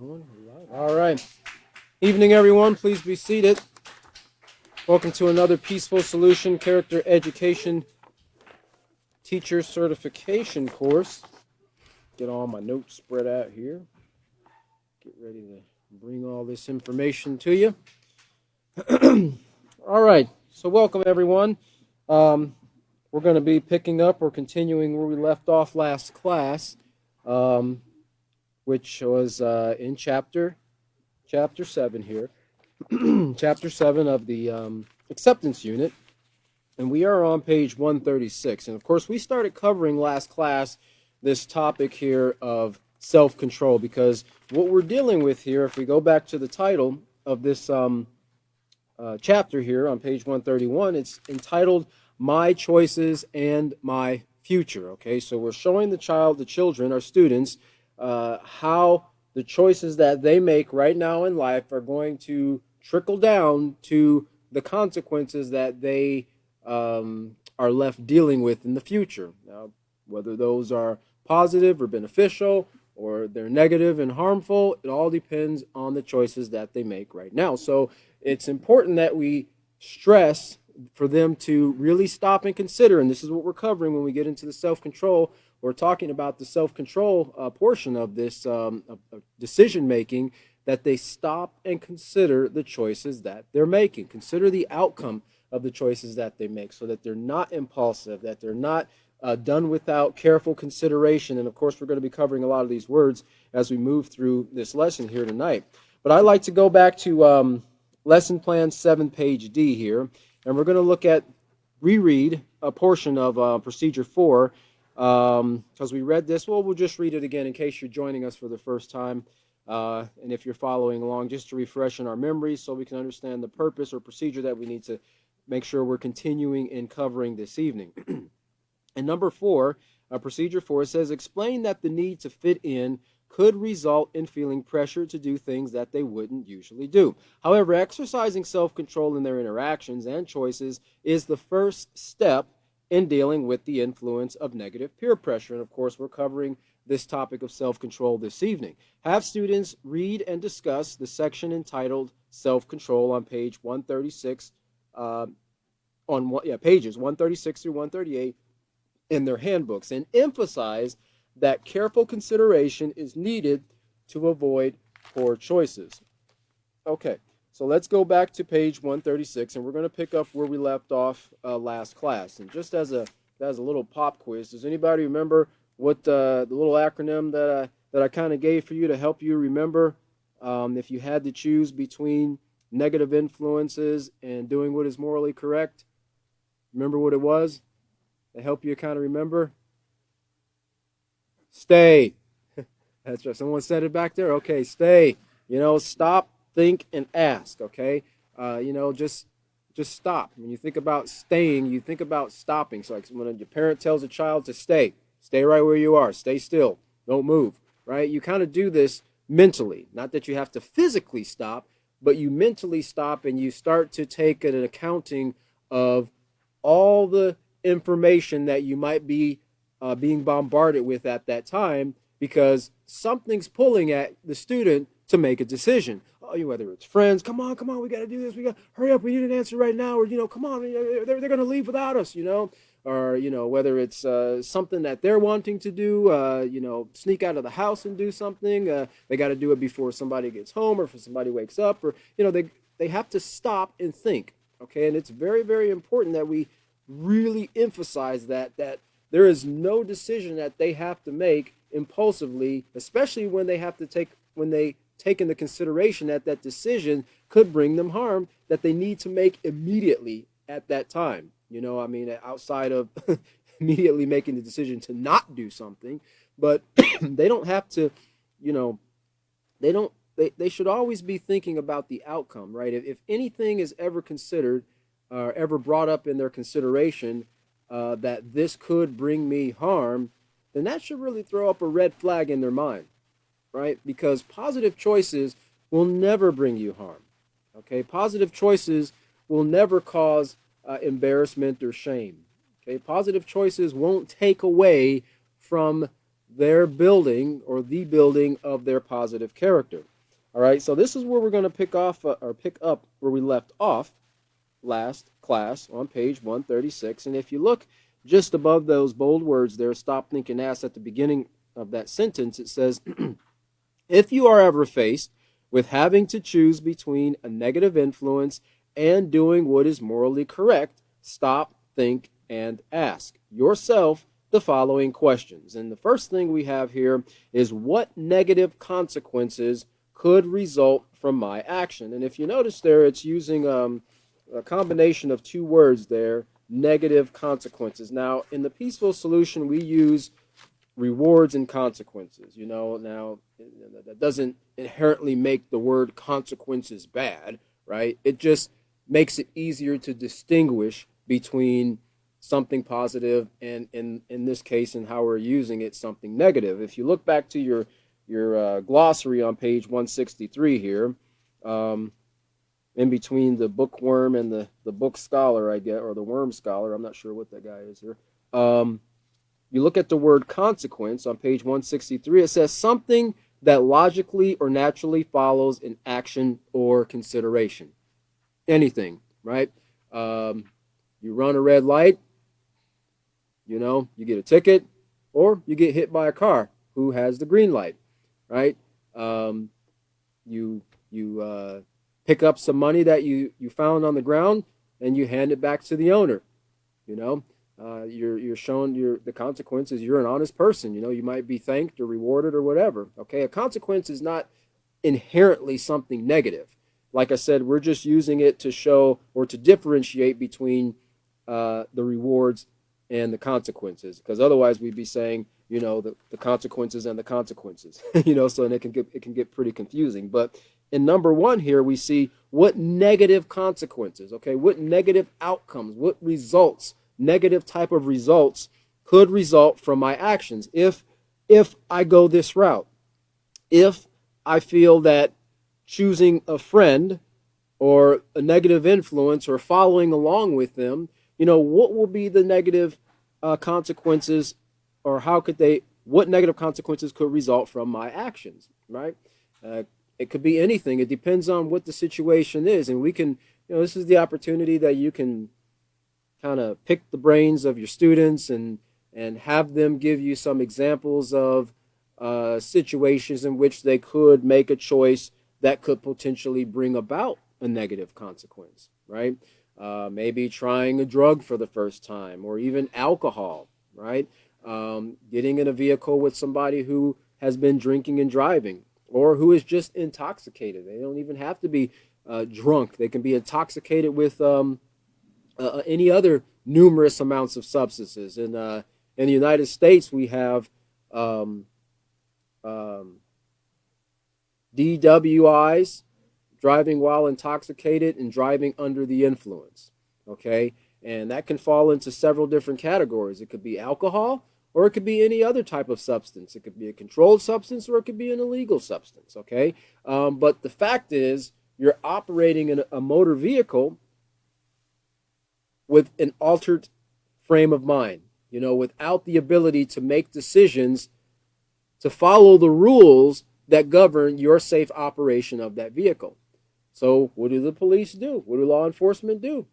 All right. Evening, everyone. Please be seated. Welcome to another Peaceful Solution Character Education Teacher Certification course. Get all my notes spread out here. Get ready to bring all this information to you. All right. So, welcome, everyone. We're going to be picking up or continuing where we left off last class, which was in chapter 7 here. Chapter 7 of the acceptance unit, and we are on page 136. And of course, we started covering last class this topic here of self-control, because what we're dealing with here, if we go back to the title of this chapter here on page 131, it's entitled My Choices and My Future. Okay, so we're showing the children, our students, how the choices that they make right now in life are going to trickle down to the consequences that they are left dealing with in the future. Now, whether those are positive or beneficial, or they're negative and harmful, it all depends on the choices that they make right now. So it's important that we stress for them to really stop and consider, and this is what we're covering when we get into the self-control. We're talking about the self-control portion of this decision making, that they stop and consider the choices that they're making. Consider the outcome of the choices that they make, so that they're not impulsive, that they're not done without careful consideration. And of course, we're going to be covering a lot of these words as we move through this lesson here tonight. But I'd like to go back to lesson plan 7, page D here, and we're going to look at, reread a portion of procedure 4, because we read this. Well, we'll just read it again in case you're joining us for the first time. And if you're following along, just to refresh in our memories so we can understand the purpose or procedure that we need to make sure we're continuing in covering this evening. And number 4, procedure 4 says, explain that the need to fit in could result in feeling pressure to do things that they wouldn't usually do. However, exercising self-control in their interactions and choices is the first step in dealing with the influence of negative peer pressure. And of course, we're covering this topic of self-control this evening. Have students read and discuss the section entitled Self-Control on page 136, pages 136 through 138 in their handbooks, and emphasize that careful consideration is needed to avoid poor choices. Okay, so let's go back to page 136, and we're going to pick up where we left off last class. And just as a little pop quiz, does anybody remember what the little acronym that I kind of gave for you to help you remember if you had to choose between negative influences and doing what is morally correct? Remember what it was? To help you kind of remember? Stay. That's right. Someone said it back there. Okay, stay. Stop, think, and ask. Okay, just stop. When you think about staying, you think about stopping. So, like when your parent tells a child to stay right where you are. Stay still. Don't move. Right? You kind of do this mentally. Not that you have to physically stop, but you mentally stop, and you start to take an accounting of all the information that you might be being bombarded with at that time, because something's pulling at the student to make a decision. Oh, whether it's friends, come on, we got to do this. We got hurry up. We need an answer right now. Or come on, they're going to leave without us. Or whether it's something that they're wanting to do. Sneak out of the house and do something. They got to do it before somebody gets home, or if somebody wakes up, or they have to stop and think. Okay, and it's very, very important that we really emphasize that there is no decision that they have to make impulsively, especially when they take into consideration that decision could bring them harm that they need to make immediately at that time. Outside of immediately making the decision to not do something, but they don't have to, they should always be thinking about the outcome, right? If anything is ever considered or ever brought up in their consideration that this could bring me harm, then that should really throw up a red flag in their mind, right? Because positive choices will never bring you harm, okay? Positive choices will never cause embarrassment or shame, okay? Positive choices won't take away from their building or the building of their positive character. All right, so this is where we're going to pick up where we left off last class on page 136. And if you look just above those bold words there, stop, think, and ask, at the beginning of that sentence, it says, if you are ever faced with having to choose between a negative influence and doing what is morally correct, stop, think, and ask yourself the following questions. And the first thing we have here is, what negative consequences could result from my action? And if you notice there, it's using a combination of two words there, negative consequences. Now, in the peaceful solution, we use rewards and consequences. Now that doesn't inherently make the word consequences bad, right? It just makes it easier to distinguish between something positive and, in this case, and how we're using it, something negative. If you look back to your glossary on page 163 here, in between the bookworm and the book scholar, I get, or the worm scholar, I'm not sure what that guy is here. You look at the word consequence on page 163, it says something that logically or naturally follows an action or consideration. Anything, right? You run a red light, you get a ticket, or you get hit by a car who has the green light, right? You pick up some money that you found on the ground and you hand it back to the owner. You're shown the consequences. You're an honest person. You might be thanked or rewarded or whatever. Okay, a consequence is not inherently something negative. Like I said, we're just using it to show or to differentiate between the rewards and the consequences, because otherwise we'd be saying the consequences and the consequences. So and it can get pretty confusing. But in number one here, we see what negative consequences, okay, what negative outcomes, what results, negative type of results could result from my actions if I go this route. If I feel that choosing a friend or a negative influence or following along with them, what will be the negative consequences, or what negative consequences could result from my actions, right? It could be anything. It depends on what the situation is. And we can, this is the opportunity that you can kind of pick the brains of your students and have them give you some examples of situations in which they could make a choice that could potentially bring about a negative consequence, right? Maybe trying a drug for the first time, or even alcohol, right? Getting in a vehicle with somebody who has been drinking and driving, or who is just intoxicated. They don't even have to be drunk. They can be intoxicated with any other numerous amounts of substances. In the United States, we have DWIs, driving while intoxicated, and driving under the influence. Okay, and that can fall into several different categories. It could be alcohol, or it could be any other type of substance. It could be a controlled substance, or it could be an illegal substance. Okay, but the fact is, you're operating in a motor vehicle with an altered frame of mind, without the ability to make decisions to follow the rules that govern your safe operation of that vehicle. So what do the police do? What do law enforcement do?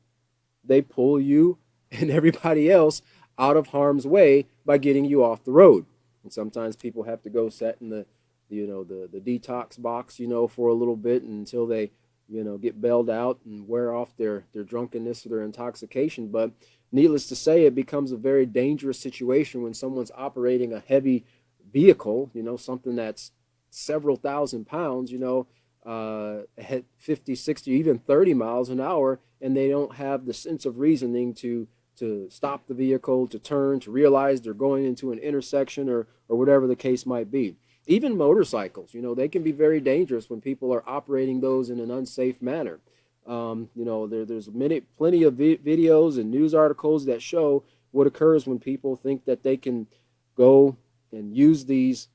They pull you and everybody else out of harm's way by getting you off the road. And sometimes people have to go sit in the detox box, for a little bit until they, get bailed out and wear off their drunkenness or their intoxication. But needless to say, it becomes a very dangerous situation when someone's operating a heavy vehicle, something that's several thousand pounds, at 50, 60, even 30 miles an hour, and they don't have the sense of reasoning to stop the vehicle, to turn, to realize they're going into an intersection or whatever the case might be. Even motorcycles, they can be very dangerous when people are operating those in an unsafe manner. There's plenty of videos and news articles that show what occurs when people think that they can go and use these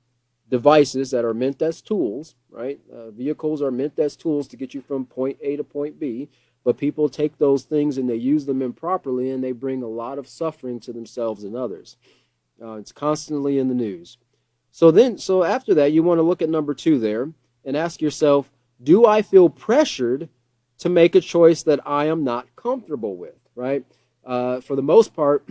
devices that are meant as tools, right? Vehicles are meant as tools to get you from point A to point B, but people take those things and they use them improperly, and they bring a lot of suffering to themselves and others. It's constantly in the news. So after that, you want to look at number two there and ask yourself, do I feel pressured to make a choice that I am not comfortable with, right? For the most part,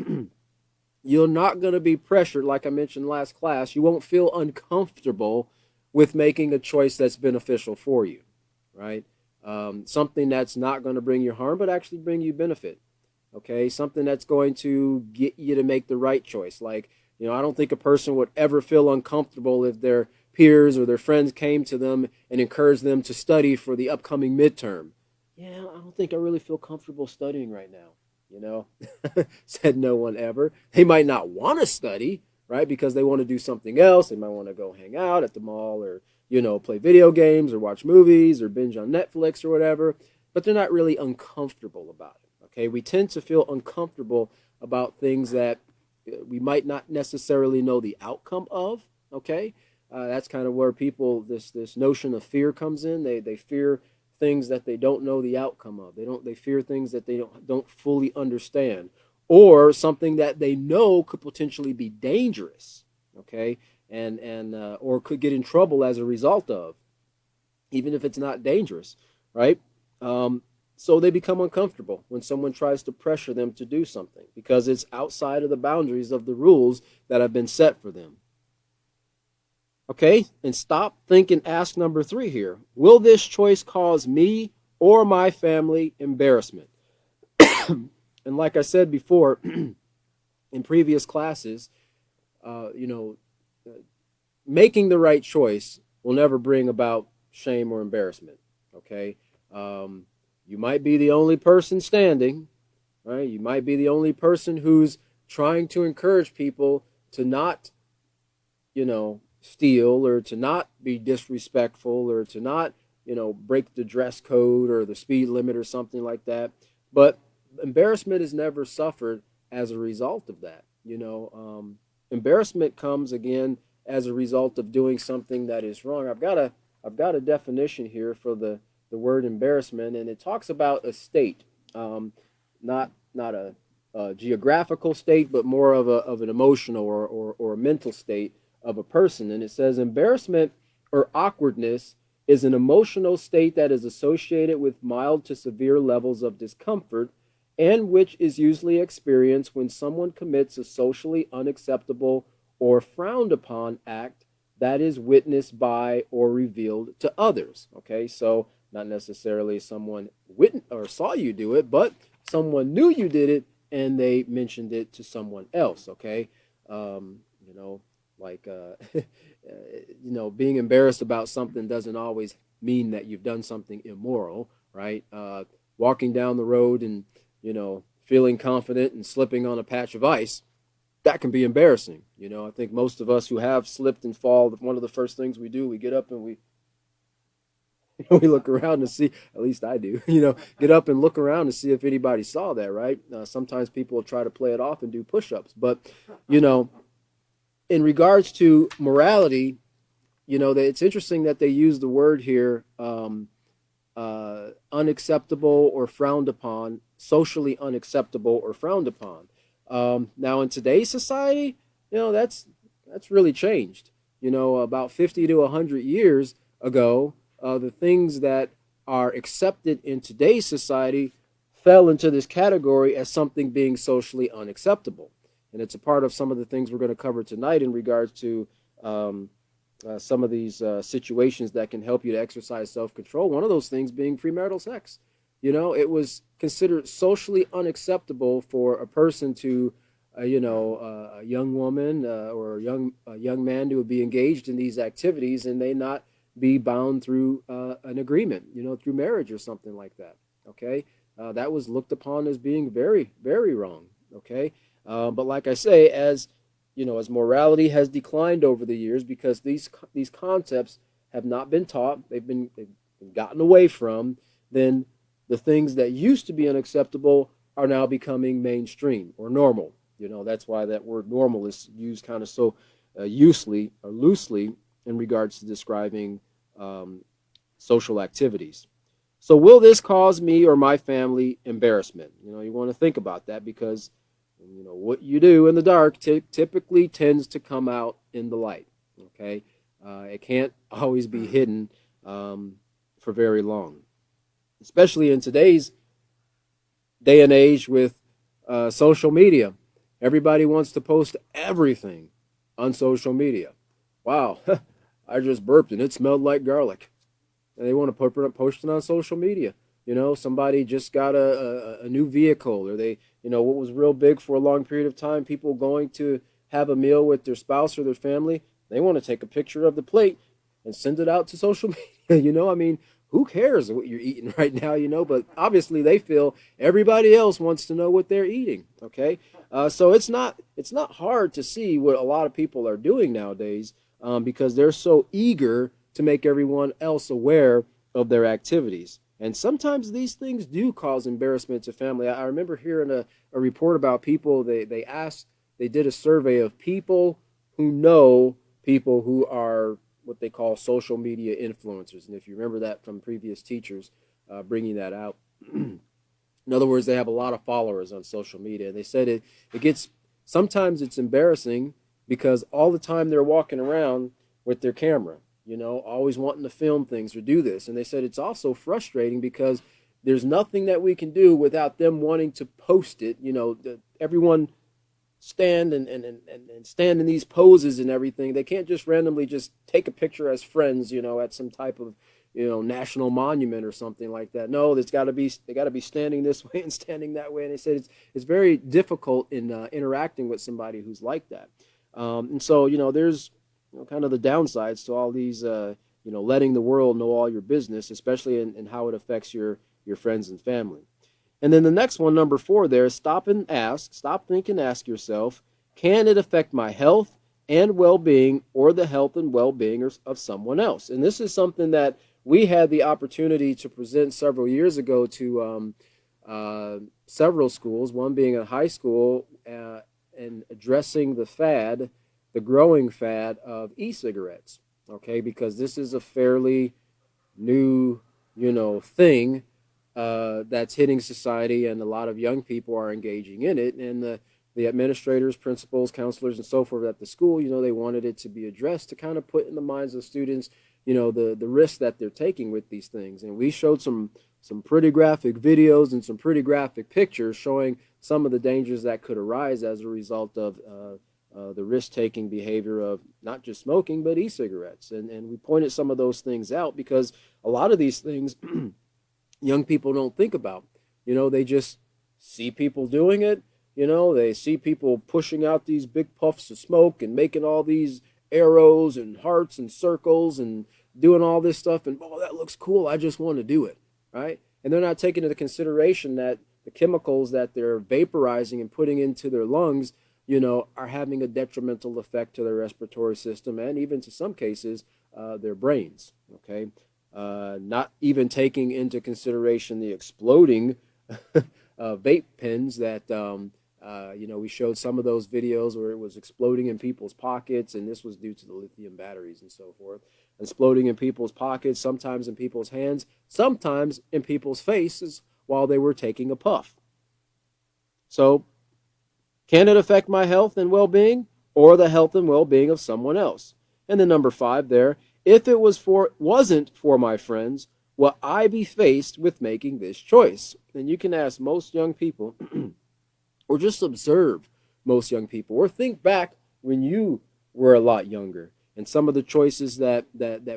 you're not going to be pressured, like I mentioned last class. You won't feel uncomfortable with making a choice that's beneficial for you, right? Something that's not going to bring you harm, but actually bring you benefit. Okay, something that's going to get you to make the right choice. Like, I don't think a person would ever feel uncomfortable if their peers or their friends came to them and encouraged them to study for the upcoming midterm. Yeah, I don't think I really feel comfortable studying right now. You know, said no one ever. They might not want to study, right? Because they want to do something else. They might want to go hang out at the mall or, play video games or watch movies or binge on Netflix or whatever. But they're not really uncomfortable about it. Okay, we tend to feel uncomfortable about things that we might not necessarily know the outcome of. Okay, that's kind of where people this notion of fear comes in. They fear things that they don't know the outcome of. They fear things that they don't fully understand, or something that they know could potentially be dangerous. Okay, and or could get in trouble as a result of, even if it's not dangerous, right? So they become uncomfortable when someone tries to pressure them to do something because it's outside of the boundaries of the rules that have been set for them. Okay, and stop, think, and ask number three here. Will this choice cause me or my family embarrassment? And like I said before in previous classes, uh, you know, making the right choice will never bring about shame or embarrassment. Okay, you might be the only person standing, right? You might be the only person who's trying to encourage people to not, steal or to not be disrespectful or to not, break the dress code or the speed limit or something like that. But embarrassment is never suffered as a result of that. Embarrassment comes again as a result of doing something that is wrong. I've got a definition here for the word embarrassment, and it talks about a state, not a geographical state, but more of an emotional or a mental state of a person. And it says embarrassment or awkwardness is an emotional state that is associated with mild to severe levels of discomfort and which is usually experienced when someone commits a socially unacceptable or frowned upon act that is witnessed by or revealed to others. Okay, so not necessarily someone witnessed or saw you do it, but someone knew you did it and they mentioned it to someone else. Okay, um, you know, like being embarrassed about something doesn't always mean that you've done something immoral, right? Walking down the road and feeling confident and slipping on a patch of ice, that can be embarrassing. I think most of us who have slipped and fall, one of the first things we do, we get up and we we look around to see, at least I do, get up and look around to see if anybody saw that, right? Sometimes people will try to play it off and do push-ups, but you know, in regards to morality, it's interesting that they use the word here, unacceptable or frowned upon, socially unacceptable or frowned upon. Now, in today's society, that's really changed. About 50 to 100 years ago, the things that are accepted in today's society fell into this category as something being socially unacceptable. And it's a part of some of the things we're going to cover tonight in regards to some of these situations that can help you to exercise self-control. One of those things being premarital sex. It was considered socially unacceptable for a person to, a young woman or a young man to be engaged in these activities and they not be bound through an agreement, through marriage or something like that. Okay, that was looked upon as being very, very wrong. Okay, but like I say, as as morality has declined over the years because these concepts have not been taught, they've been gotten away from, then the things that used to be unacceptable are now becoming mainstream or normal. That's why that word normal is used kind of so loosely in regards to describing social activities. So will this cause me or my family embarrassment? You want to think about that because what you do in the dark typically tends to come out in the light. Okay, it can't always be hidden for very long, especially in today's day and age with social media. Everybody wants to post everything on social media. Wow, I just burped and it smelled like garlic. And they want to post it on social media. Somebody just got a new vehicle, or what was real big for a long period of time, people going to have a meal with their spouse or their family. They want to take a picture of the plate and send it out to social media. I mean, who cares what you're eating right now, but obviously they feel everybody else wants to know what they're eating. Okay. So it's not hard to see what a lot of people are doing nowadays, because they're so eager to make everyone else aware of their activities. And sometimes these things do cause embarrassment to family. I remember hearing a report about people, they did a survey of people who know people who are what they call social media influencers. And if you remember that from previous teachers bringing that out, in other words, they have a lot of followers on social media. And they said it gets, sometimes it's embarrassing because all the time they're walking around with their camera, always wanting to film things or do this. And they said it's also frustrating because there's nothing that we can do without them wanting to post it. Everyone stand and stand in these poses and everything. They can't just randomly just take a picture as friends, at some type of, national monument or something like that. No, they got to be standing this way and standing that way. And they said it's very difficult in interacting with somebody who's like that. And so, there's kind of the downsides to all these, letting the world know all your business, especially in how it affects your friends and family. And then the next one, number 4, there is stop, think and ask yourself, can it affect my health and well-being, or the health and well-being of someone else? And this is something that we had the opportunity to present several years ago to several schools, one being a high school, and addressing the growing fad of e-cigarettes. Okay, because this is a fairly new, thing that's hitting society, and a lot of young people are engaging in it. And the administrators, principals, counselors, and so forth at the school, they wanted it to be addressed to kind of put in the minds of students, the risk that they're taking with these things. And we showed some pretty graphic videos and some pretty graphic pictures showing some of the dangers that could arise as a result of the risk-taking behavior of not just smoking, but e-cigarettes. And we pointed some of those things out because a lot of these things young people don't think about. They just see people doing it. They see people pushing out these big puffs of smoke and making all these arrows and hearts and circles and doing all this stuff. And, oh, that looks cool. I just want to do it, right? And they're not taking into consideration that the chemicals that they're vaporizing and putting into their lungs, are having a detrimental effect to their respiratory system and even to some cases, their brains, okay? Not even taking into consideration the exploding vape pens that, we showed some of those videos where it was exploding in people's pockets, and this was due to the lithium batteries and so forth. Exploding in people's pockets, sometimes in people's hands, sometimes in people's faces while they were taking a puff. So, can it affect my health and well-being, or the health and well-being of someone else? And then number 5 there, if it wasn't for my friends, will I be faced with making this choice? And you can ask most young people, or just observe most young people, or think back when you were a lot younger and some of the choices that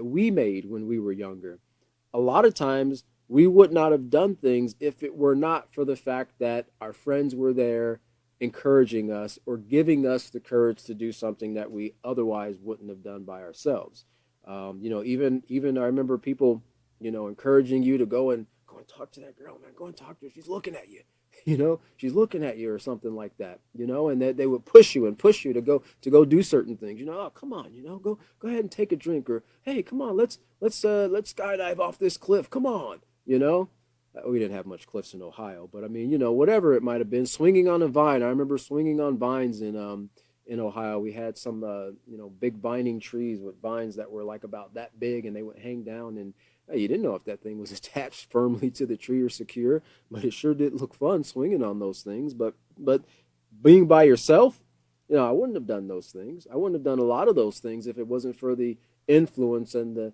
we made when we were younger. A lot of times we would not have done things if it were not for the fact that our friends were there encouraging us or giving us the courage to do something that we otherwise wouldn't have done by ourselves. Even I remember people, encouraging you to go and talk to that girl, man. Go and talk to her. She's looking at you. She's looking at you or something like that. And that they would push you to go do certain things. Oh, come on, go ahead and take a drink, or hey, come on, let's skydive off this cliff. Come on, We didn't have much cliffs in Ohio, but I mean, whatever it might have been, swinging on a vine. I remember swinging on vines in Ohio. We had some, big vining trees with vines that were like about that big, and they would hang down. And you didn't know if that thing was attached firmly to the tree or secure, but it sure did look fun swinging on those things. But being by yourself, I wouldn't have done those things. I wouldn't have done a lot of those things if it wasn't for the influence and the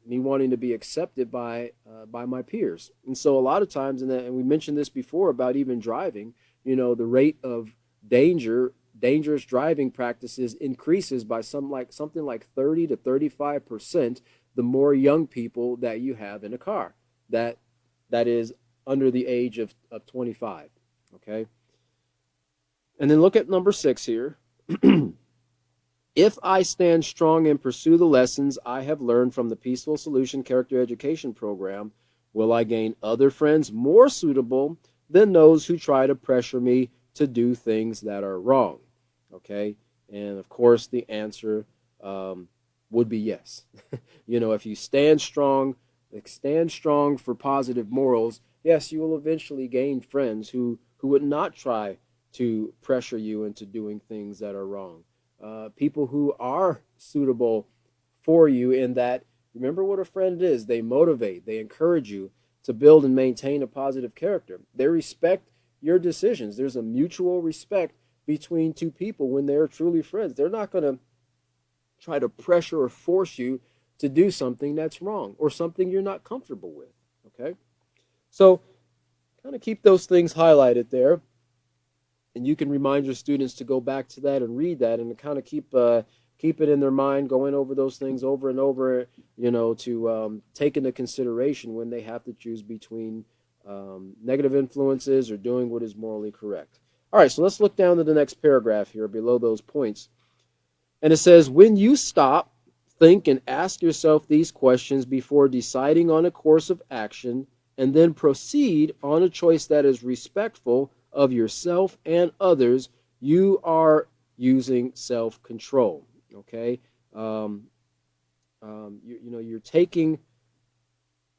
me wanting to be accepted by my peers. And so a lot of times, and we mentioned this before about even driving, the rate of dangerous driving practices increases by something like 30 to 35% the more young people that you have in a car that is under the age of 25. Okay. And then look at number 6 here. If I stand strong and pursue the lessons I have learned from the Peaceful Solution Character Education Program, will I gain other friends more suitable than those who try to pressure me to do things that are wrong? Okay. And of course, the answer would be yes. If you stand strong for positive morals, yes, you will eventually gain friends who would not try to pressure you into doing things that are wrong. People who are suitable for you in that, remember what a friend is. They motivate, they encourage you to build and maintain a positive character. They respect your decisions. There's a mutual respect between two people when they're truly friends. They're not going to try to pressure or force you to do something that's wrong or something you're not comfortable with. Okay? So kind of keep those things highlighted there. And you can remind your students to go back to that and read that and to kind of keep it in their mind, going over those things over and over, to take into consideration when they have to choose between negative influences or doing what is morally correct. All right, so let's look down to the next paragraph here below those points. And it says, when you stop, think, and ask yourself these questions before deciding on a course of action, and then proceed on a choice that is respectful of yourself and others, you are using self-control. Okay,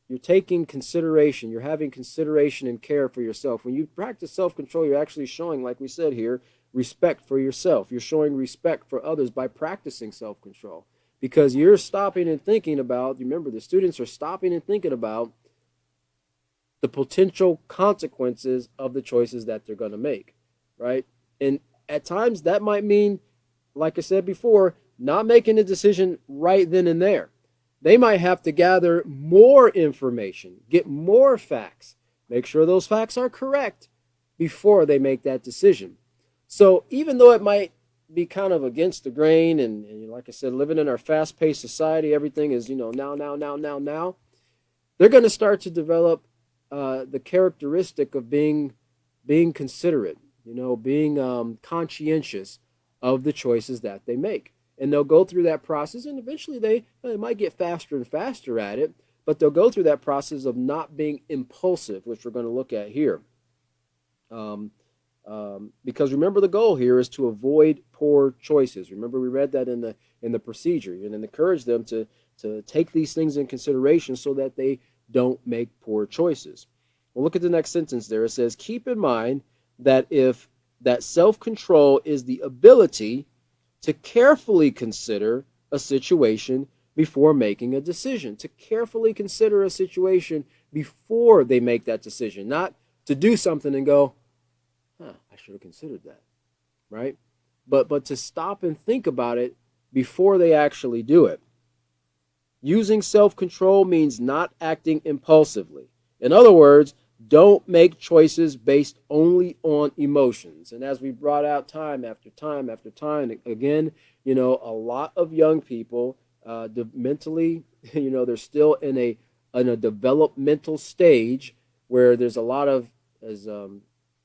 you're taking consideration. You're having consideration and care for yourself. When you practice self-control, you're actually showing, like we said here, respect for yourself. You're showing respect for others by practicing self-control, because you're stopping and thinking about. Remember, the students are stopping and thinking about the potential consequences of the choices that they're going to make, right? And at times that might mean, like I said before, not making a decision right then and there. They might have to gather more information, get more facts, make sure those facts are correct before they make that decision. So even though it might be kind of against the grain, and like I said, living in our fast-paced society, everything is, now, they're going to start to develop the characteristic of being considerate, being conscientious of the choices that they make. And they'll go through that process, and eventually they might get faster and faster at it, but they'll go through that process of not being impulsive, which we're going to look at here. Because remember, the goal here is to avoid poor choices. Remember, we read that in the procedure, and encourage them to take these things in consideration so that they don't make poor choices. Well, look at the next sentence there. It says, keep in mind that self-control is the ability to carefully consider a situation before making a decision. To carefully consider a situation before they make that decision. Not to do something and go, I should have considered that, right? But to stop and think about it before they actually do it. Using self-control means not acting impulsively. In other words, don't make choices based only on emotions. And as we brought out time after time after time, again, a lot of young people mentally, they're still in a developmental stage where there's a lot of, as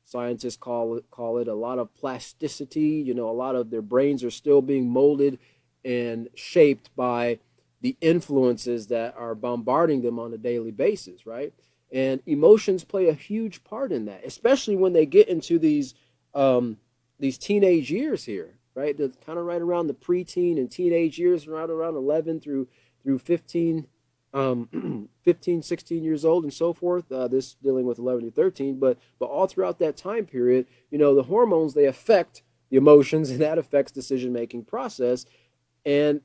scientists call it, a lot of plasticity. A lot of their brains are still being molded and shaped by the influences that are bombarding them on a daily basis, right? And emotions play a huge part in that, especially when they get into these teenage years here, right? That's kind of right around the preteen and teenage years, right around 11 through 15, 15, 16 years old and so forth. This dealing with 11 to 13, but all throughout that time period, the hormones, they affect the emotions, and that affects decision-making process. And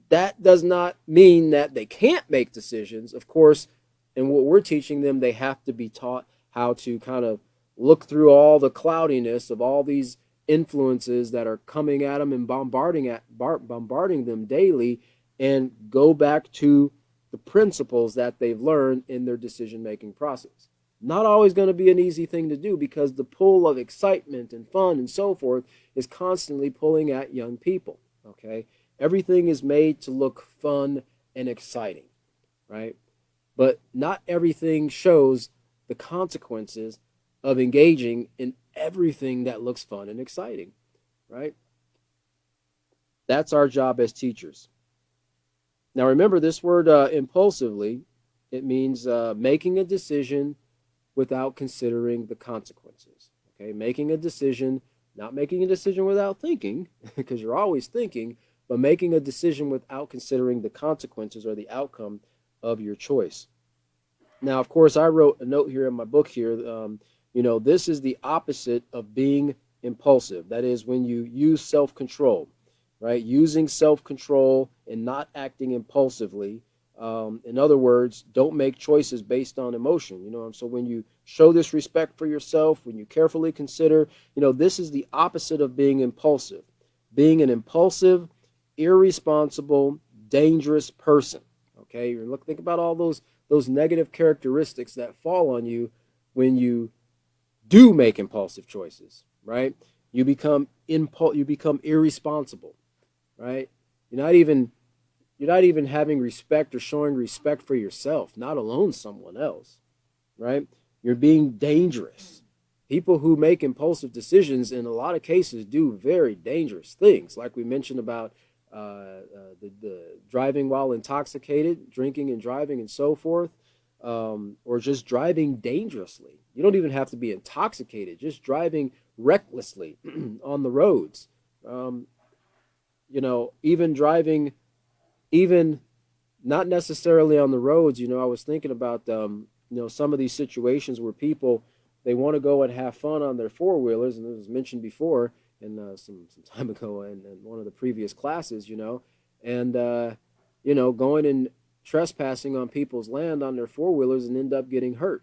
that does not mean that they can't make decisions, of course. And what we're teaching them, they have to be taught how to kind of look through all the cloudiness of all these influences that are coming at them and bombarding them daily, and go back to the principles that they've learned in their decision making process. Not always going to be an easy thing to do, because the pull of excitement and fun and so forth is constantly pulling at young people. Okay, everything is made to look fun and exciting, right? But not everything shows the consequences of engaging in everything that looks fun and exciting, right? That's our job as teachers. Now, remember this word impulsively, it means making a decision without considering the consequences. Okay, making a decision, not making a decision without thinking, because you're always thinking, but making a decision without considering the consequences or the outcome of your choice. Now, of course, I wrote a note here in my book here. This is the opposite of being impulsive. That is when you use self-control, right? Using self-control and not acting impulsively. In other words, don't make choices based on emotion. So when you show this respect for yourself, when you carefully consider, this is the opposite of being impulsive. Being an impulsive, irresponsible, dangerous person. Okay, think about all those negative characteristics that fall on you when you do make impulsive choices, right? You become irresponsible, right? You're not even having respect or showing respect for yourself, not alone someone else, right? You're being dangerous. People who make impulsive decisions in a lot of cases do very dangerous things, like we mentioned about the driving while intoxicated, drinking and driving and so forth, or just driving dangerously. You don't even have to be intoxicated, just driving recklessly on the roads. Even driving, even not necessarily on the roads. I was thinking about, some of these situations where people, they want to go and have fun on their four-wheelers, and it was mentioned before in some time ago in one of the previous classes, and going and trespassing on people's land on their four-wheelers and end up getting hurt,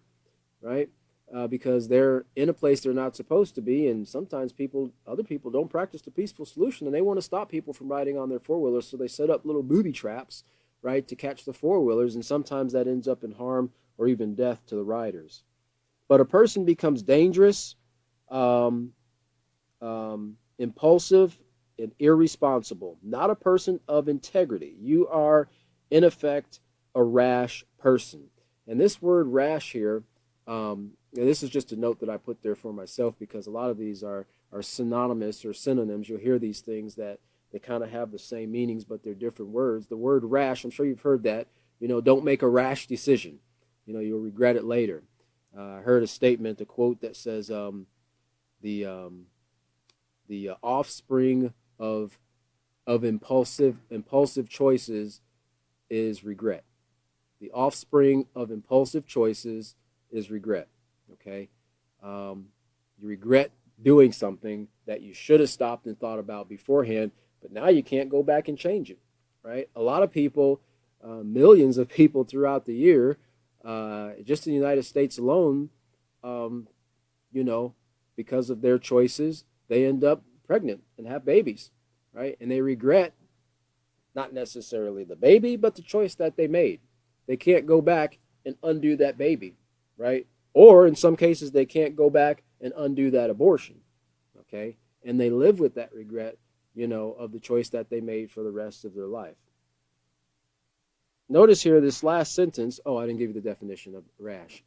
right? Because they're in a place they're not supposed to be, and sometimes other people don't practice the peaceful solution, and they want to stop people from riding on their four-wheelers, so they set up little booby traps, right, to catch the four-wheelers, and sometimes that ends up in harm or even death to the riders. But a person becomes dangerous, impulsive, and irresponsible, not a person of integrity. You are, in effect, a rash person. And this word rash here, this is just a note that I put there for myself, because a lot of these are synonymous or synonyms. You'll hear these things that they kind of have the same meanings, but they're different words. The word rash, I'm sure you've heard that. Don't make a rash decision. You'll regret it later. I heard a statement, a quote that says, the offspring of impulsive choices is regret. The offspring of impulsive choices is regret. Okay, you regret doing something that you should have stopped and thought about beforehand, but now you can't go back and change it. Right? A lot of people, millions of people throughout the year, just in the United States alone, because of their choices, they end up pregnant and have babies, right? And they regret not necessarily the baby, but the choice that they made. They can't go back and undo that baby, right? Or in some cases, they can't go back and undo that abortion, okay? And they live with that regret, of the choice that they made for the rest of their life. Notice here this last sentence. Oh, I didn't give you the definition of rash.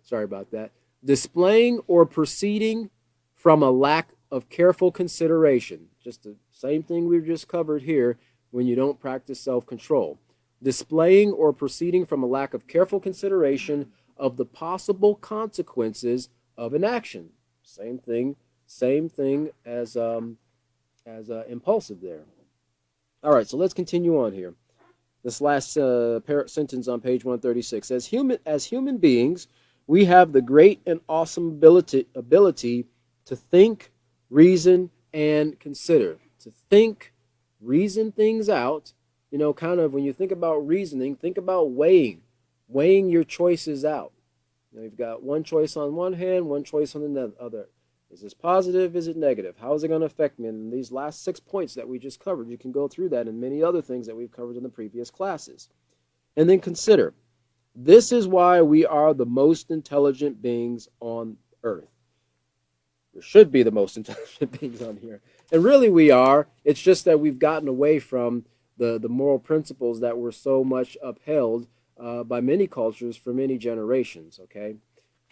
Sorry about that. Displaying or proceeding from a lack of careful consideration. Just the same thing we've just covered here when you don't practice self-control. Displaying or proceeding from a lack of careful consideration of the possible consequences of an action. Same thing as impulsive there. All right, so let's continue on here. This last sentence on page 136. As human beings, we have the great and awesome ability to think, reason, and consider. To think, reason things out. Kind of when you think about reasoning, think about weighing your choices out. You've got one choice on one hand, one choice on the other. Is this positive? Is it negative? How is it going to affect me? And these last 6 points that we just covered, you can go through that and many other things that we've covered in the previous classes. And then consider, this is why we are the most intelligent beings on earth. We should be the most intelligent beings on here. And really we are. It's just that we've gotten away from the moral principles that were so much upheld by many cultures for many generations, okay?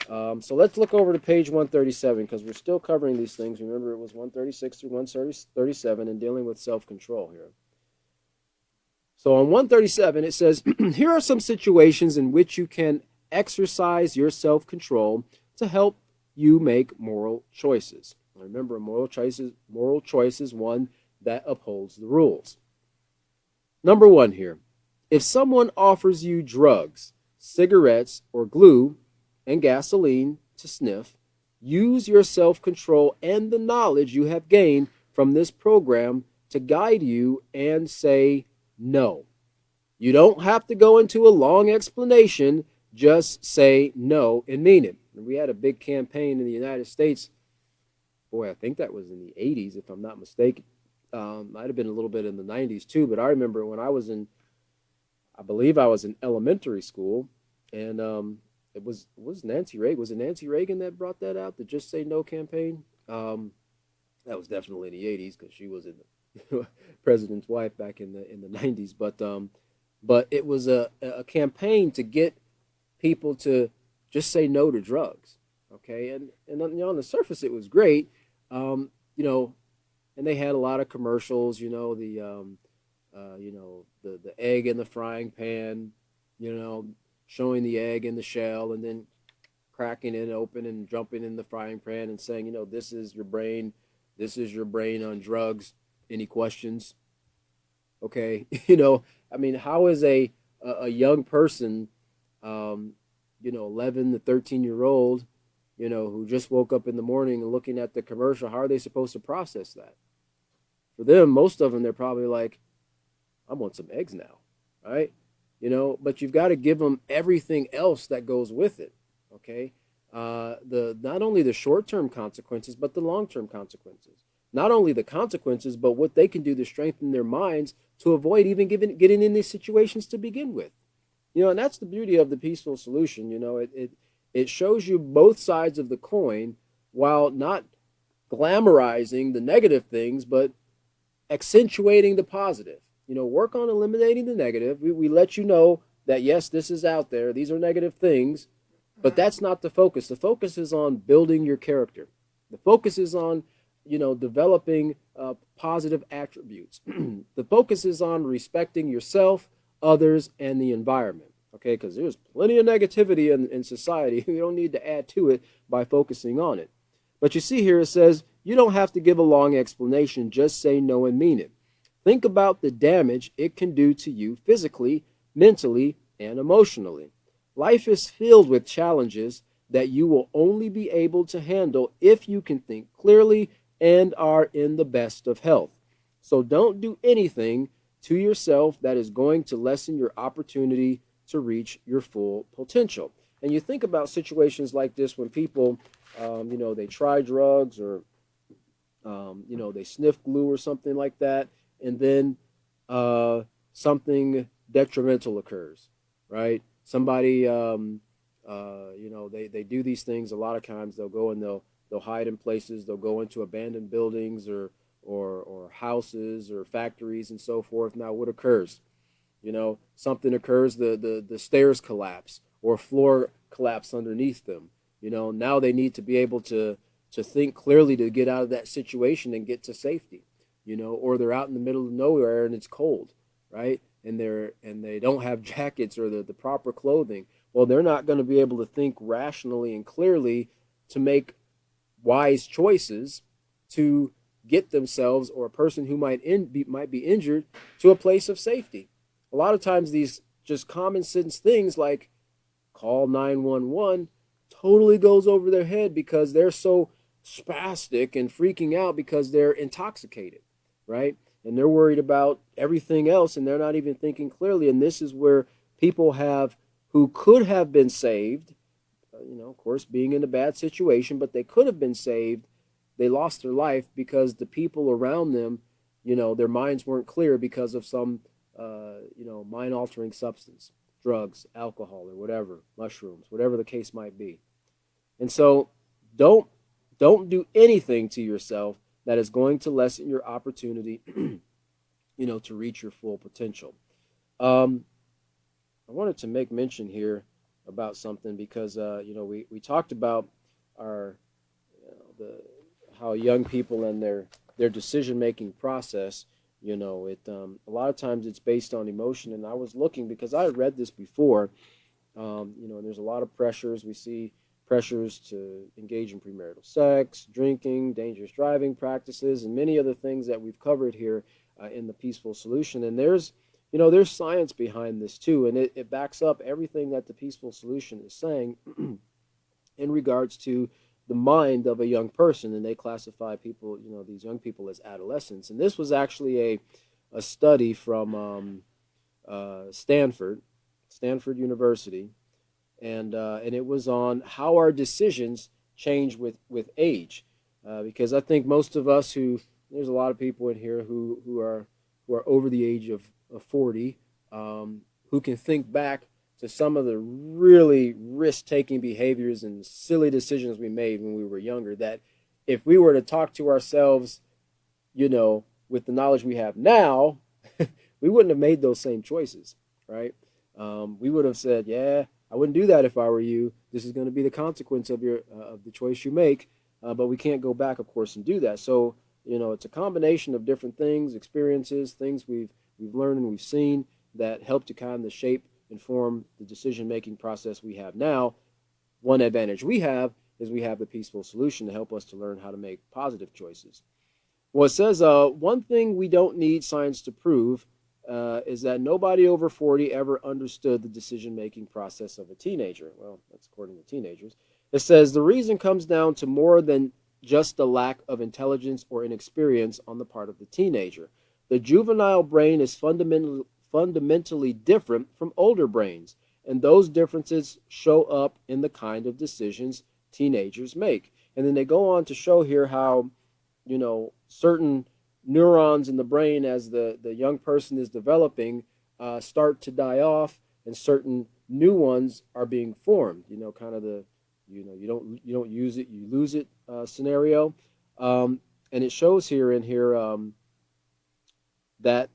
So let's look over to page 137 because we're still covering these things. Remember, it was 136 through 137 and dealing with self-control here. So on 137, it says, here are some situations in which you can exercise your self-control to help you make moral choices. Remember, a moral choice is one that upholds the rules. Number one here, if someone offers you drugs, cigarettes, or glue and gasoline to sniff, use your self-control and the knowledge you have gained from this program to guide you and say no. You don't have to go into a long explanation, just say no and mean it. And we had a big campaign in the United States. Boy, I think that was in the 80s, if I'm not mistaken. Might have been a little bit in the 90s too, but I remember when I believe I was in elementary school, and it was Nancy Reagan. Was it Nancy Reagan that brought that out, the Just Say No campaign? That was definitely in the 80s because she was in the president's wife back in the 90s. But it was a campaign to get people to just say no to drugs. Okay, and on the surface it was great, and they had a lot of commercials. The egg in the frying pan, showing the egg in the shell and then cracking it open and jumping in the frying pan and saying, this is your brain on drugs. Any questions? Okay, how is a young person, 11 to 13-year-old, who just woke up in the morning and looking at the commercial, how are they supposed to process that? For them, most of them, they're probably like, I want some eggs now, right? But you've got to give them everything else that goes with it, okay? Not only the short-term consequences, but the long-term consequences. Not only the consequences, but what they can do to strengthen their minds to avoid even getting in these situations to begin with. And that's the beauty of the peaceful solution. It shows you both sides of the coin while not glamorizing the negative things, but accentuating the positive. Work on eliminating the negative. We let you know that, yes, this is out there. These are negative things, but that's not the focus. The focus is on building your character. The focus is on, developing positive attributes. The focus is on respecting yourself, others, and the environment. Okay, because there's plenty of negativity in society. We don't need to add to it by focusing on it. But you see here it says, you don't have to give a long explanation, just say no and mean it. Think about the damage it can do to you physically, mentally, and emotionally. Life is filled with challenges that you will only be able to handle if you can think clearly and are in the best of health. So don't do anything to yourself that is going to lessen your opportunity to reach your full potential. And you think about situations like this when people, they try drugs or, they sniff glue or something like that, and then something detrimental occurs, right? Somebody, they do these things a lot of times. They'll go and they'll hide in places. They'll go into abandoned buildings or houses or factories and so forth. Now, what occurs? Something occurs. The stairs collapse or floor collapse underneath them. Now they need to be able to think clearly to get out of that situation and get to safety. Or they're out in the middle of nowhere and it's cold, right? And they don't have jackets or the proper clothing. Well, they're not going to be able to think rationally and clearly to make wise choices to get themselves or a person who might be injured to a place of safety. A lot of times these just common sense things like call 911 totally goes over their head because they're so spastic and freaking out because they're intoxicated, right? And they're worried about everything else and they're not even thinking clearly. And this is where people who could have been saved, of course, being in a bad situation, but they could have been saved they lost their life because the people around them, their minds weren't clear because of some, mind altering substance, drugs, alcohol, or whatever, mushrooms, whatever the case might be. And so don't don't do anything to yourself that is going to lessen your opportunity, to reach your full potential. Um, I wanted to make mention here about something because we talked about our the how young people and their decision making process. It a lot of times it's based on emotion, and I was looking because I had read this before. And there's a lot of pressures. We see pressures to engage in premarital sex, drinking, dangerous driving practices, and many other things that we've covered here in the Peaceful Solution. And there's science behind this too, and it backs up everything that the Peaceful Solution is saying in regards to the mind of a young person. And they classify people, these young people, as adolescents. And this was actually a study from Stanford University, and it was on how our decisions change with age, because I think most of us there's a lot of people in here who are over the age of 40, who can think back to some of the really risk-taking behaviors and silly decisions we made when we were younger, that if we were to talk to ourselves, with the knowledge we have now, we wouldn't have made those same choices, right? We would have said, "Yeah, I wouldn't do that if I were you. This is going to be the consequence of the choice you make." But we can't go back, of course, and do that. So, it's a combination of different things, experiences, things we've learned and we've seen that help to kind of shape and form the decision-making process we have now. One advantage we have is we have the Peaceful Solution to help us to learn how to make positive choices. Well, it says one thing we don't need science to prove is that nobody over 40 ever understood the decision-making process of a teenager. Well, that's according to teenagers. It says the reason comes down to more than just the lack of intelligence or inexperience on the part of the teenager. The juvenile brain is fundamentally different from older brains, and those differences show up in the kind of decisions teenagers make. And then they go on to show here how, certain neurons in the brain, as the young person is developing, start to die off, and certain new ones are being formed. Kind of the you don't use it, you lose it scenario. And it shows here that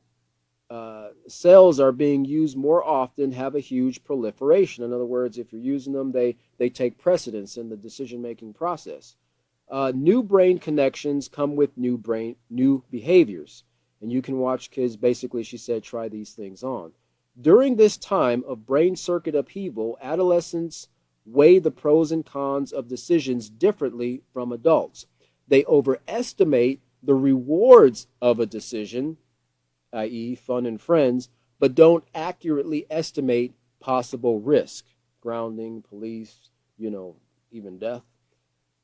cells are being used more often, have a huge proliferation. In other words, if you're using them, they take precedence in the decision-making process. New brain connections come with new behaviors. And you can watch kids, basically, she said, try these things on. During this time of brain circuit upheaval, adolescents weigh the pros and cons of decisions differently from adults. They overestimate the rewards of a decision, i.e., fun and friends, but don't accurately estimate possible risk, grounding, police, even death.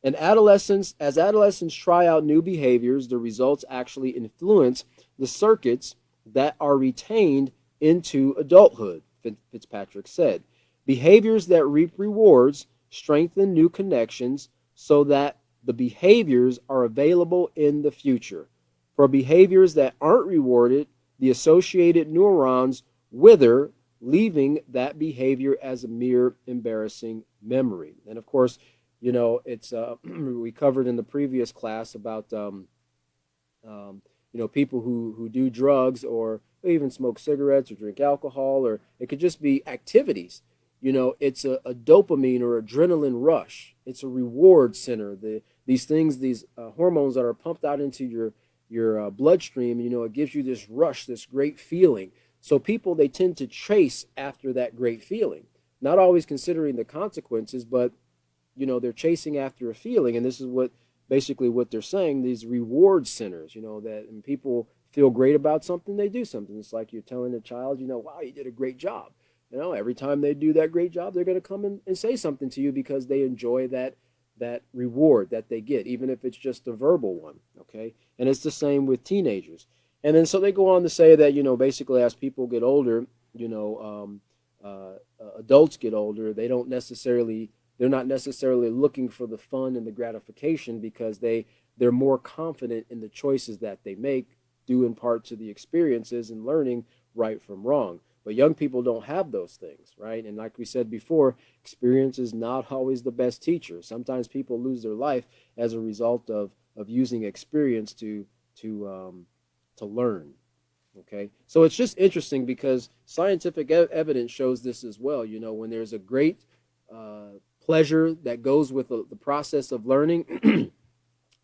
And as adolescents try out new behaviors, the results actually influence the circuits that are retained into adulthood, Fitzpatrick said. Behaviors that reap rewards strengthen new connections so that the behaviors are available in the future. For behaviors that aren't rewarded, the associated neurons wither, leaving that behavior as a mere embarrassing memory. And of course, it's we covered in the previous class about people who do drugs or even smoke cigarettes or drink alcohol, or it could just be activities. It's a dopamine or adrenaline rush. It's a reward center. These things, these hormones that are pumped out into your bloodstream, it gives you this rush, this great feeling. So people, they tend to chase after that great feeling, not always considering the consequences, but they're chasing after a feeling. And this is basically what they're saying, these reward centers, that when people feel great about something, they do something. It's like you're telling a child, wow, you did a great job. Every time they do that great job, they're going to come in and say something to you because they enjoy that reward that they get, even if it's just a verbal one, okay? And it's the same with teenagers. And then so they go on to say that, basically as people get older, adults get older, they're not necessarily looking for the fun and the gratification because they they're more confident in the choices that they make, due in part to the experiences and learning right from wrong. But young people don't have those things, right? And like we said before, experience is not always the best teacher. Sometimes people lose their life as a result of using experience to learn. Okay, so it's just interesting because scientific evidence shows this as well. You know, when there's a great pleasure that goes with the process of learning,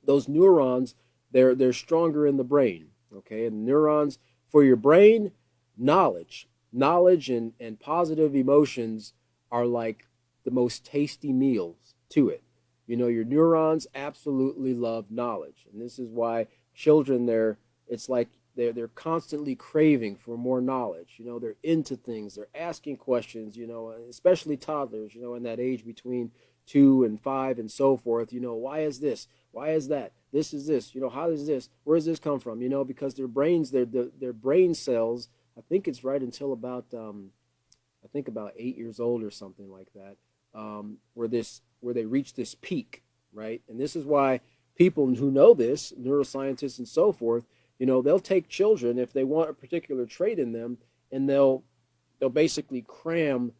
those neurons, they're stronger in the brain. Okay, and neurons for your brain, knowledge and positive emotions are like the most tasty meals to it. You know, your neurons absolutely love knowledge, and this is why children, it's like they're constantly craving for more knowledge. You know, they're into things, they're asking questions, you know, especially toddlers, you know, in that age between 2 and 5 and so forth. You know, why is this, why is that, this is this, you know, how does this, where does this come from, you know, because their brains, their brain cells, I think it's right until about I think about 8 years old or something like that, where they reach this peak, right? And this is why people who know this, neuroscientists and so forth, you know, they'll take children if they want a particular trait in them, and they'll basically cram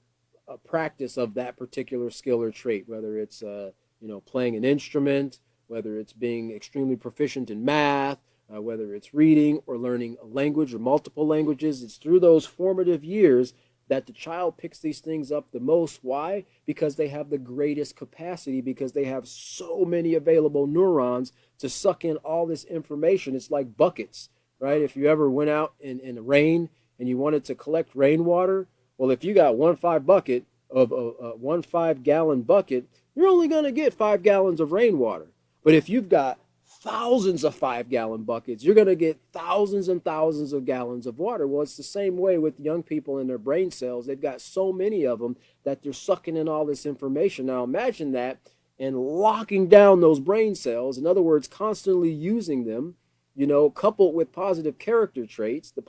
a practice of that particular skill or trait, whether it's you know, playing an instrument, whether it's being extremely proficient in math, whether it's reading or learning a language or multiple languages. It's through those formative years that the child picks these things up the most. Why? Because they have the greatest capacity, because they have so many available neurons to suck in all this information. It's like buckets, right? If you ever went out in the rain and you wanted to collect rainwater, well, if you got 1 5 bucket of a 1 5 gallon bucket, you're only going to get 5 gallons of rainwater. But if you've got thousands of 5 gallon buckets, you're going to get thousands and thousands of gallons of water. Well, it's the same way with young people and their brain cells. They've got so many of them that they're sucking in all this information. Now imagine that, and locking down those brain cells, in other words, constantly using them, you know, coupled with positive character traits, the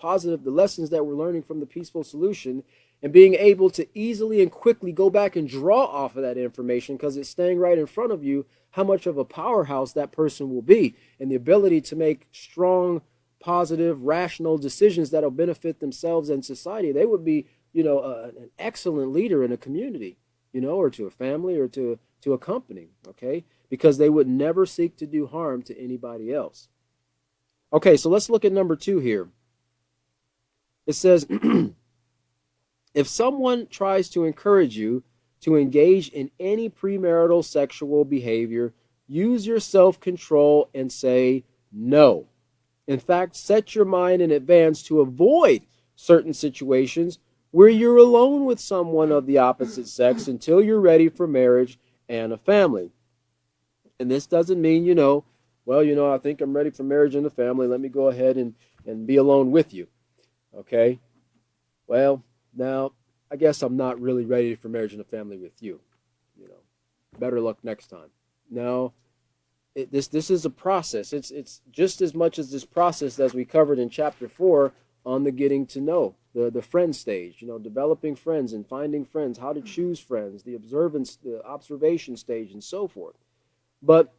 lessons that we're learning from the peaceful solution, and being able to easily and quickly go back and draw off of that information because it's staying right in front of you, how much of a powerhouse that person will be, and the ability to make strong, positive, rational decisions that will benefit themselves and society. They would be, you know, an excellent leader in a community, you know, or to a family or to a company, okay? Because they would never seek to do harm to anybody else. Okay, so let's look at number 2 here. It says, if someone tries to encourage you to engage in any premarital sexual behavior, use your self-control and say no. In fact, set your mind in advance to avoid certain situations where you're alone with someone of the opposite sex until you're ready for marriage and a family. And this doesn't mean, you know, well, you know, I think I'm ready for marriage and a family. Let me go ahead and be alone with you. Okay? Well, now, I guess I'm not really ready for marriage and a family with you. You know, better luck next time. No, this is a process. It's just as much as this process as we covered in chapter 4 on the getting to know, the friend stage. You know, developing friends and finding friends, how to choose friends, the observation stage, and so forth. But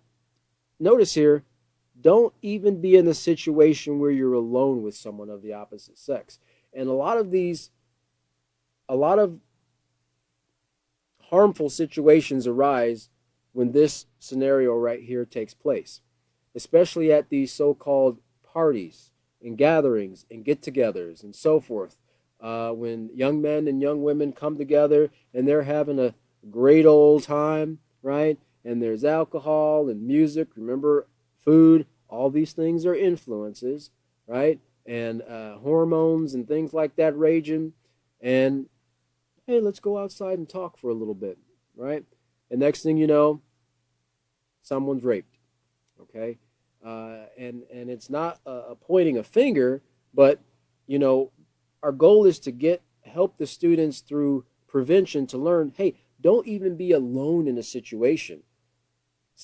notice here, don't even be in a situation where you're alone with someone of the opposite sex. And a lot of harmful situations arise when this scenario right here takes place, especially at these so-called parties and gatherings and get-togethers and so forth. When young men and young women come together and they're having a great old time, right? And there's alcohol and music, remember, food, all these things are influences, right? And hormones and things like that raging. And hey, let's go outside and talk for a little bit, right? And next thing you know, someone's raped, okay? And it's not pointing a finger, but, you know, our goal is to help the students through prevention to learn, hey, don't even be alone in a situation.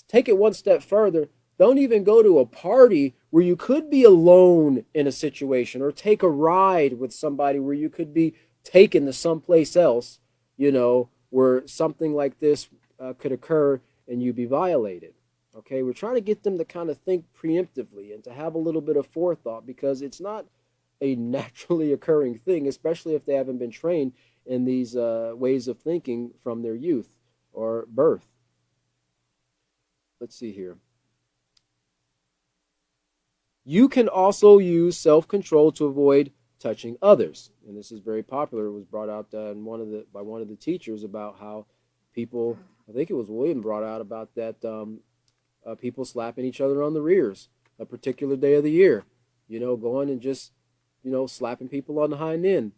Take it one step further. Don't even go to a party where you could be alone in a situation, or take a ride with somebody where you could be taken to someplace else, you know, where something like this could occur and you be violated. Okay, we're trying to get them to kind of think preemptively and to have a little bit of forethought because it's not a naturally occurring thing, especially if they haven't been trained in these ways of thinking from their youth or birth. Let's see here. You can also use self control to avoid touching others, and this is very popular. It was brought out in by one of the teachers about how people. I think it was William brought out about that people slapping each other on the rears a particular day of the year. Going and just slapping people on the hind end,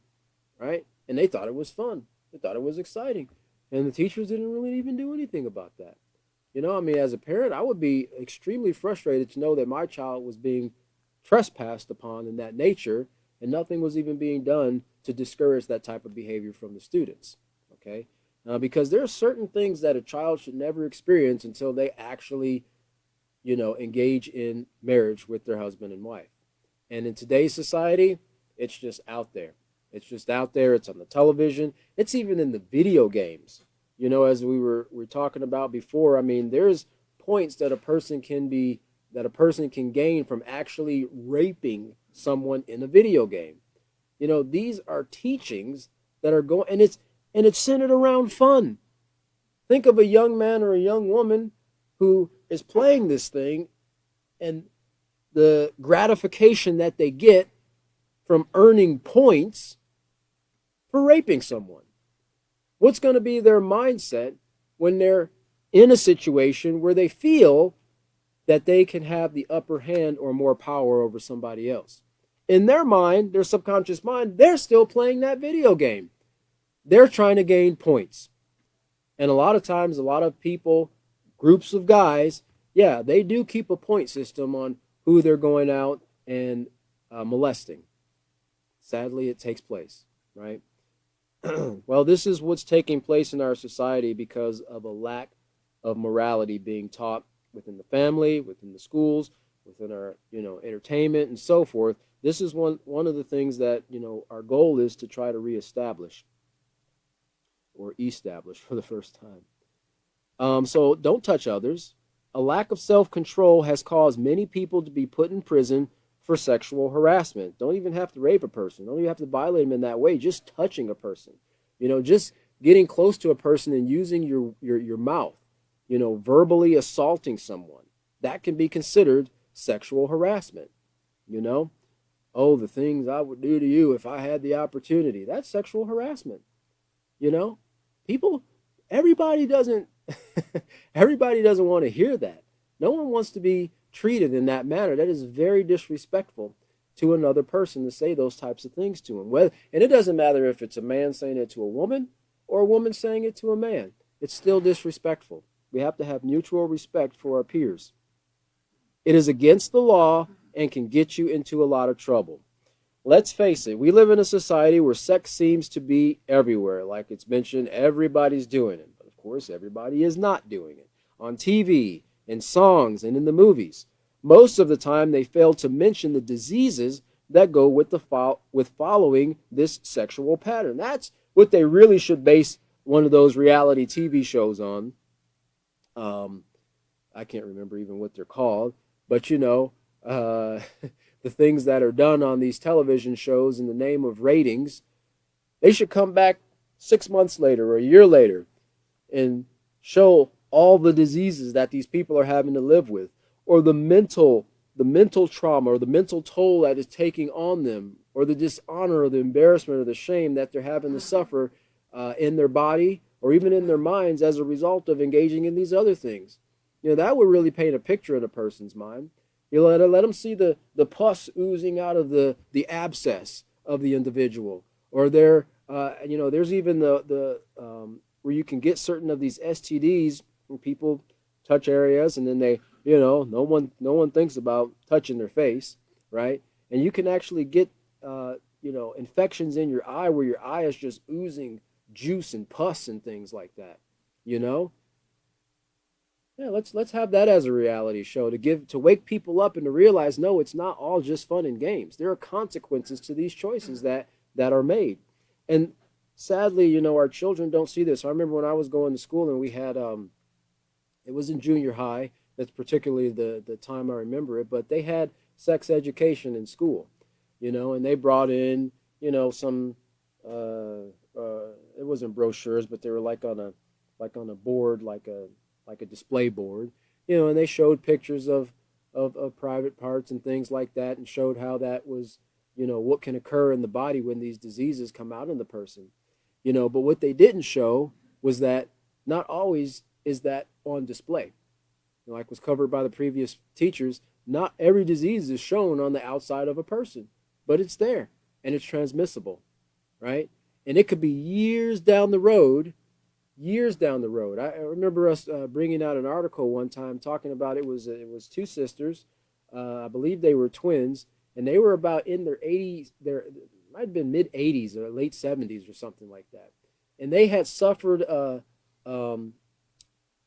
right? And they thought it was fun. They thought it was exciting, and the teachers didn't really even do anything about that. I mean, as a parent, I would be extremely frustrated to know that my child was being trespassed upon in that nature, and nothing was even being done to discourage that type of behavior from the students. Okay, because there are certain things that a child should never experience until they actually, engage in marriage with their husband and wife. And in today's society, it's just out there. It's just out there. It's on the television. It's even in the video games. As we were talking about before, I mean, there's points that a person can gain from actually raping someone in a video game. These are teachings that are going, and it's centered around fun. Think of a young man or a young woman who is playing this thing and the gratification that they get from earning points for raping someone. What's going to be their mindset when they're in a situation where they feel that they can have the upper hand or more power over somebody else? In their mind, their subconscious mind, they're still playing that video game. They're trying to gain points. And a lot of times, a lot of people, groups of guys, yeah, they do keep a point system on who they're going out and molesting. Sadly, it takes place, right? Well, this is what's taking place in our society because of a lack of morality being taught within the family, within the schools, within our, entertainment and so forth. This is one of the things that, our goal is to try to reestablish or establish for the first time. So don't touch others. A lack of self-control has caused many people to be put in prison for sexual harassment. Don't even have to rape a person. Don't even have to violate them in that way. Just touching a person, just getting close to a person and using your mouth, verbally assaulting someone. That can be considered sexual harassment. You know, oh, the things I would do to you if I had the opportunity. That's sexual harassment. You know, people, everybody doesn't, everybody doesn't want to hear that. No one wants to be treated in that manner. That is very disrespectful to another person to say those types of things to him. Well, and it doesn't matter if it's a man saying it to a woman or a woman saying it to a man. It's still disrespectful. We have to have mutual respect for our peers. It is against the law and can get you into a lot of trouble. Let's face it, we live in a society where sex seems to be everywhere. Like it's mentioned, everybody's doing it. But of course, everybody is not doing it. On TV, in songs, and in the movies. Most of the time, they fail to mention the diseases that go with with following this sexual pattern. That's what they really should base one of those reality TV shows on. I can't remember even what they're called, but the things that are done on these television shows in the name of ratings, they should come back 6 months later or a year later and show all the diseases that these people are having to live with, or the mental trauma or the mental toll that is taking on them, or the dishonor or the embarrassment or the shame that they're having to suffer in their body or even in their minds as a result of engaging in these other things. That would really paint a picture in a person's mind. Let them see the pus oozing out of the abscess of the individual, or there's even the where you can get certain of these STDs when people touch areas and then they, no one thinks about touching their face, right? And you can actually get infections in your eye where your eye is just oozing juice and pus and things like that. you know yeah, let's have that as a reality show to wake people up and to realize, no, it's not all just fun and games. There are consequences to these choices that are made. And sadly, our children don't see this. I remember when I was going to school and we had it was in junior high, That's particularly the time I remember it. But they had sex education in school, and they brought in, some uh, it wasn't brochures, but they were like on a board, like a display board, and they showed pictures of private parts and things like that, and showed how that was, what can occur in the body when these diseases come out in the person, but what they didn't show was that not always is that on display. Like was covered by the previous teachers, not every disease is shown on the outside of a person, but it's there and it's transmissible, right? And it could be years down the road. I remember us bringing out an article one time talking about it was two sisters. I believe they were twins, and they were about in their 80s. There might have been mid 80s or late 70s or something like that, and they had suffered um,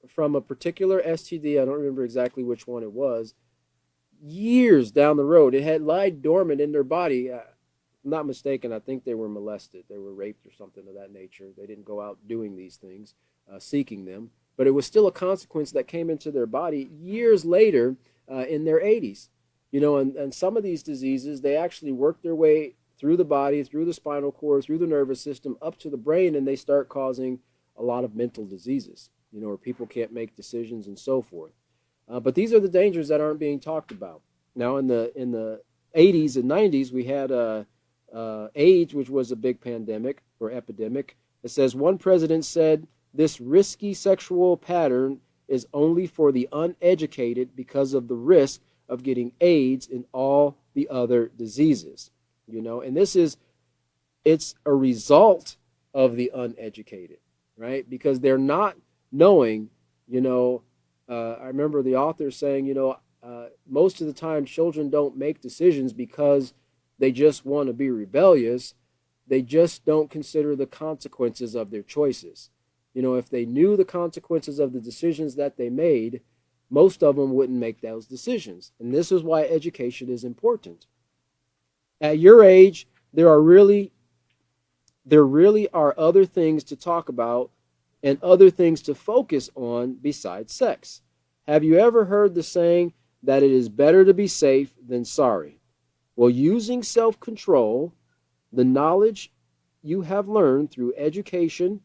from a particular STD. I don't remember exactly which one it was. Years down the road, it had lied dormant in their body. I'm not mistaken, I think they were molested. They were raped or something of that nature. They didn't go out doing these things, seeking them. But it was still a consequence that came into their body years later in their 80s. And some of these diseases, they actually work their way through the body, through the spinal cord, through the nervous system, up to the brain, and they start causing a lot of mental diseases, where people can't make decisions and so forth. But these are the dangers that aren't being talked about. Now, in the 80s and 90s, we had AIDS, which was a big pandemic or epidemic. It says one president said this risky sexual pattern is only for the uneducated because of the risk of getting AIDS and all the other diseases. And it's a result of the uneducated, right? Because they're not knowing, I remember the author saying, most of the time children don't make decisions because they just want to be rebellious. They just don't consider the consequences of their choices. If they knew the consequences of the decisions that they made, most of them wouldn't make those decisions. And this is why education is important. At your age, there really are other things to talk about and other things to focus on besides sex. Have you ever heard the saying that it is better to be safe than sorry? Well, using self-control, the knowledge you have learned through education,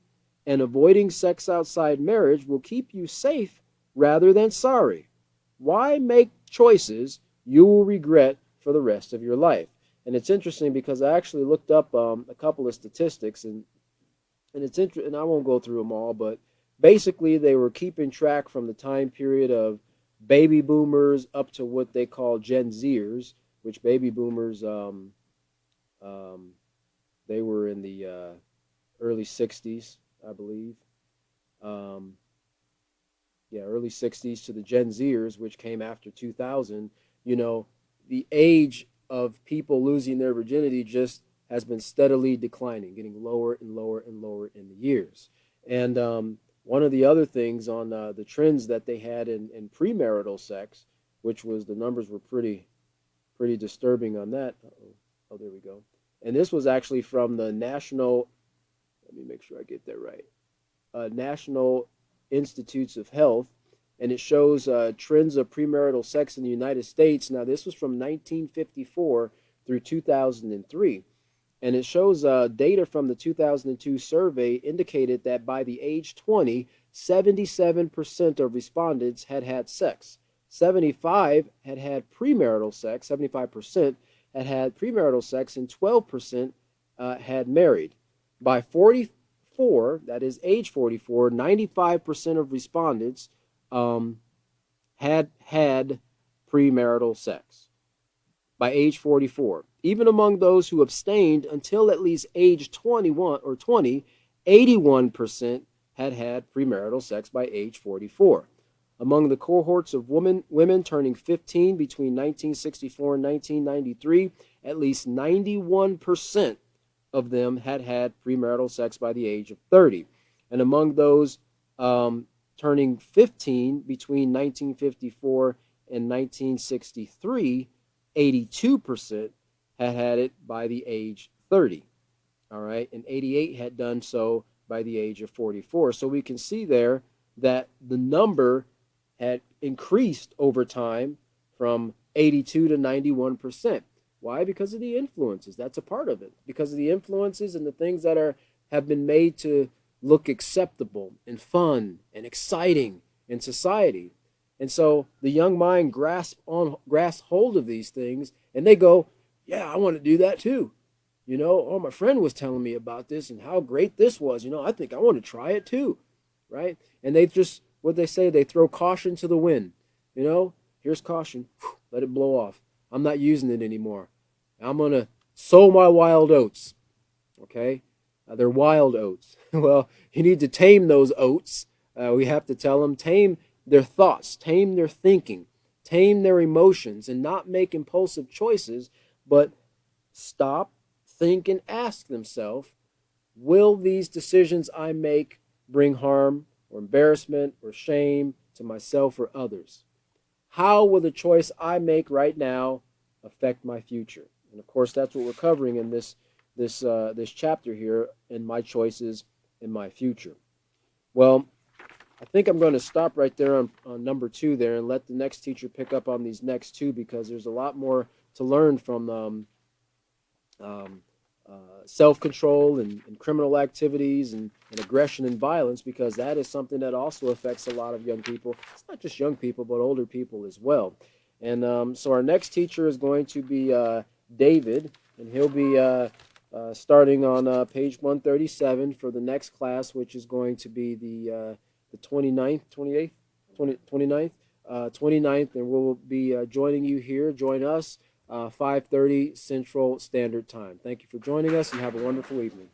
and avoiding sex outside marriage will keep you safe rather than sorry. Why make choices you will regret for the rest of your life? And it's interesting because I actually looked up a couple of statistics, and it's interesting, and I won't go through them all, but basically they were keeping track from the time period of baby boomers up to what they call Gen Zers, which baby boomers, they were in the early 60s, I believe. Um, yeah, early 60s to the Gen Zers, which came after 2000. The age of people losing their virginity just has been steadily declining, getting lower and lower and lower in the years. And one of the other things on the trends that they had in premarital sex, which was the numbers were pretty disturbing on that. Oh, there we go. And this was actually from the National, let me make sure I get that right, National Institutes of Health, and it shows trends of premarital sex in the United States. Now, this was from 1954 through 2003. And it shows data from the 2002 survey indicated that by the age 20, 77% of respondents had had sex. 75 had had premarital sex, 75% had had premarital sex, and 12% had married. By 44, that is age 44, 95% of respondents had had premarital sex by age 44. Even among those who abstained until at least age 21 or 20, 81% had had premarital sex by age 44. Among the cohorts of women turning 15 between 1964 and 1993, at least 91% of them had had premarital sex by the age of 30. And among those turning 15 between 1954 and 1963, 82% had had it by the age 30. All right. And 88 had done so by the age of 44. So we can see there that the number had increased over time from 82 to 91%. Why? Because of the influences. That's a part of it. Because of the influences and the things that have been made to look acceptable and fun and exciting in society. And so the young mind grasps hold of these things, and they go, yeah, I want to do that too. Oh, my friend was telling me about this and how great this was. I think I want to try it too, right? And they just, what they say, they throw caution to the wind. Here's caution. Let it blow off. I'm not using it anymore. I'm going to sow my wild oats. Okay? They're wild oats. Well, you need to tame those oats. We have to tell them, tame their thoughts, tame their thinking, tame their emotions, and not make impulsive choices, but stop, think, and ask themselves, will these decisions I make bring harm or embarrassment or shame to myself or others? How will the choice I make right now affect my future? And of course, that's what we're covering in this chapter here, in my choices in my future. Well, I think I'm going to stop right there on number 2 there and let the next teacher pick up on these next 2, because there's a lot more to learn from self-control and criminal activities and aggression and violence, because that is something that also affects a lot of young people. It's not just young people, but older people as well. And so our next teacher is going to be David, and he'll be starting on page 137 for the next class, which is going to be the 29th, 28th, 29th, 29th, and we'll be joining you here. Join us 5:30 Central Standard Time. Thank you for joining us, and have a wonderful evening.